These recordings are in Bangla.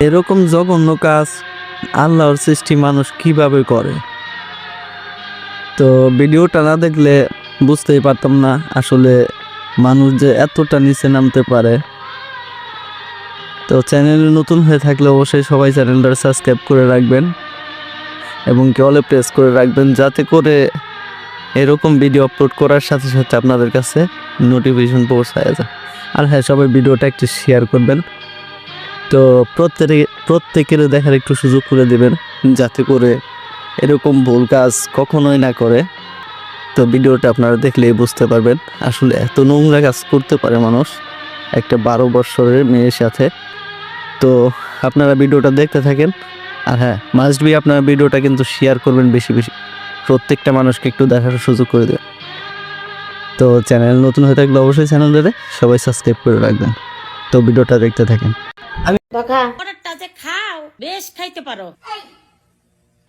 এরকম জঘন্য কাজ আল্লাহর সৃষ্টি মানুষ কিভাবে করে? তো ভিডিওটা না দেখলে বুঝতেই পারতাম না আসলে মানুষ যে এতটা নিচে নামতে পারে। তো চ্যানেলে নতুন হয়ে থাকলে অবশ্যই সবাই চ্যানেলটা সাবস্ক্রাইব করে রাখবেন এবং অলে প্রেস করে রাখবেন, যাতে করে এরকম ভিডিও আপলোড করার সাথে সাথে আপনাদের কাছে নোটিফিকেশন পৌঁছায় যায়। আর হ্যাঁ, সবাই ভিডিওটা একটু শেয়ার করবেন। তো প্রত্যেকের দেখার একটু সুযোগ করে দেবেন, যাতে করে এরকম ভুল কাজ কখনোই না করে। তো ভিডিওটা আপনারা দেখলেই বুঝতে পারবেন আসলে এত নোংরা কাজ করতে পারে মানুষ একটা 12 বছরের মেয়ের সাথে। তো আপনারা ভিডিওটা দেখতে থাকেন। আর হ্যাঁ, মাস্ট বি আপনারা ভিডিওটা কিন্তু শেয়ার করবেন বেশি বেশি, প্রত্যেকটা মানুষকে একটু দেখার সুযোগ করে দেবেন। তো চ্যানেল নতুন হয়ে থাকলে অবশ্যই চ্যানেলটাতে সবাই সাবস্ক্রাইব করে রাখবেন। তো ভিডিওটা দেখতে থাকেন। খাও বেশ খাইতে পারো।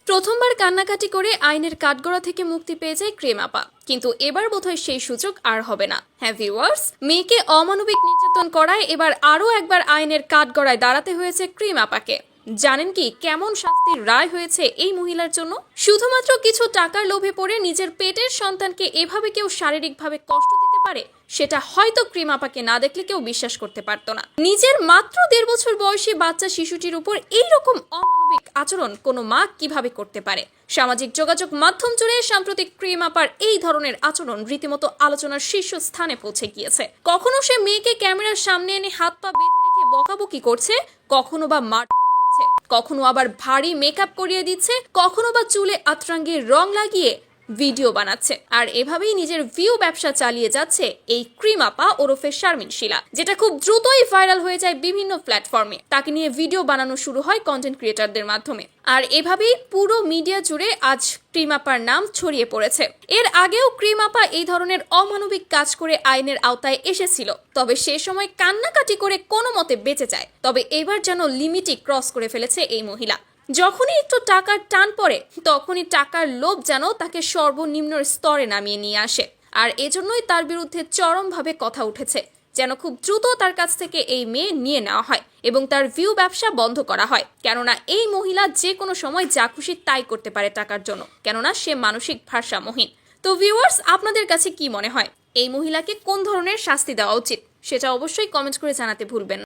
প্রথমবার কান্নাকাটি করে আইনের কাঠগড়া থেকে মুক্তি পেয়ে যায় ক্রিম আপা, কিন্তু এবার বোধহয় সেই সুযোগ আর হবে না। হ্যাঁ ভিউয়ার্স, মেয়েকে অমানবিক নির্যাতন করায় এবার আরও একবার আইনের কাঠগড়ায় দাঁড়াতে হয়েছে ক্রিম আপাকে। জানেন কি কেমন শাস্তির রায় হয়েছে এই মহিলার জন্য? শুধুমাত্র কিছু টাকার লোভে পড়ে নিজের পেটের সন্তানকে এভাবে কেউ শারীরিকভাবে কষ্ট দিতে পারে, সেটা হয়তো ক্রিম আপাকে না দেখলে কেউ বিশ্বাস করতে পারতো না। নিজের মাত্র 1.5 বছর বয়সী বাচ্চা শিশুটির উপর এইরকম অমানবিক আচরণ কোনো মা কিভাবে করতে পারে? সামাজিক যোগাযোগ মাধ্যম জুড়ে সাম্প্রতিক ক্রিম আপার এই ধরনের আচরণ রীতিমতো আলোচনার শীর্ষ স্থানে পৌঁছে গিয়েছে। কখনো সে মেয়েকে ক্যামেরার সামনে এনে হাত পা বেঁধে রেখে বকাবকি করছে, কখনো বা মারধর করছে, কখনো আবার ভারী মেকআপ করিয়ে দিচ্ছে, কখনো বা চুলে আতরাঙ্গের রং লাগিয়ে ভিডিও বানাচ্ছে। আর এভাবেই নিজের ভিউ ব্যবসা চালিয়ে যাচ্ছে এই ক্রিম আপা ওরফে শারমিন শিলা, যেটা খুব দ্রুতই ভাইরাল হয়ে যায় বিভিন্ন প্ল্যাটফর্মে। তাকে নিয়ে ভিডিও বানানো শুরু হয় কন্টেন্ট ক্রিয়েটরদের মাধ্যমে। আর এভাবেই পুরো মিডিয়া জুড়ে আজ ক্রিম আপার নাম ছড়িয়ে পড়েছে। এর আগেও ক্রিম আপা এই ধরনের অমানবিক কাজ করে আইনের আওতায় এসেছিল, তবে সে সময় কান্নাকাটি করে কোনো মতে বেঁচে যায়। তবে এবার যেন লিমিটই ক্রস করে ফেলেছে এই মহিলা। যখনই একটু টাকার টান পড়ে, তখনই টাকার লোভ যেন তাকে সর্বনিম্ন স্তরে নামিয়ে নিয়ে আসে। আর এজন্যই তার বিরুদ্ধে চরমভাবে কথা উঠেছে, যেন খুব দ্রুত তার কাছ থেকে এই মেয়ে নিয়ে নেওয়া হয় এবং তার ভিউ ব্যবসা বন্ধ করা হয়। কেননা এই মহিলা যে কোনো সময় যা খুশি তাই করতে পারে টাকার জন্য, কেননা সে মানসিক ভারসাম্যহীন। তো ভিউয়ার্স, আপনাদের কাছে কি মনে হয় এই মহিলাকে কোন ধরনের শাস্তি দেওয়া উচিত? সেটা অবশ্যই কমেন্ট করে জানাতে ভুলবেন না।